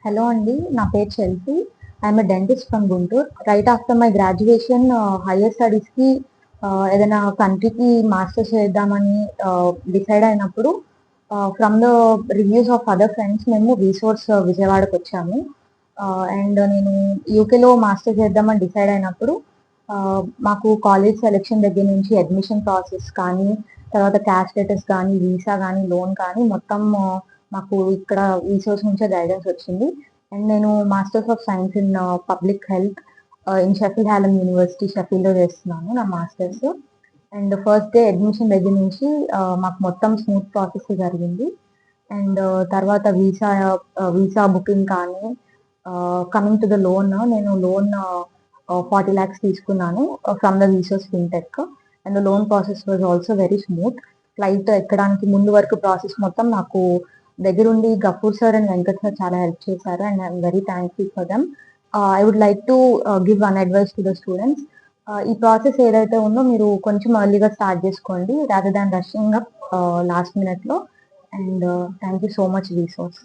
Hello అండి, నా పేరు Chelsea. I'm a dentist from Guntur. Right after my graduation higher స్టడీస్కి ఏదైనా కంట్రీకి మాస్టర్స్ చేద్దామని డిసైడ్ అయినప్పుడు from the reviews of other friends మేము రీసోర్స్ విజయవాడకు వచ్చాము. అండ్ నేను యూకేలో మాస్టర్ చేద్దామని డిసైడ్ అయినప్పుడు మాకు కాలేజ్ సెలెక్షన్ దగ్గర నుంచి అడ్మిషన్ ప్రాసెస్ కానీ, తర్వాత క్యాష్ లెటర్స్ కానీ, వీసా కానీ, లోన్ కానీ మొత్తం మాకు ఇక్కడ రీసోర్స్ నుంచే గైడెన్స్ వచ్చింది. అండ్ నేను masters of science in public health in Sheffield Hallam University షెఫీల్డ్లో చేస్తున్నాను నా మాస్టర్స్. అండ్ ఫస్ట్ డే అడ్మిషన్ దగ్గర నుంచి మాకు మొత్తం స్మూత్ ప్రాసెస్ జరిగింది. అండ్ తర్వాత వీసా బుకింగ్ కానీ, కమింగ్ టు ద లోన్, నేను లోన్ 40 lakhs తీసుకున్నాను from the Resource Fintech. And the loan process was also very smooth. Flight ఎక్కడానికి ముందు వరకు ప్రాసెస్ మొత్తం నాకు దగ్గరుండి Ghafoor sir and Venkat sir చాలా హెల్ప్ చేశారు. And I'm very thankful for them. I would like to give one advice to the students. ఈ process ఏదైతే ఉందో మీరు కొంచెం ఎర్లీగా స్టార్ట్ చేసుకోండి rather than rushing up last మినిట్లో. And thank you so much resource.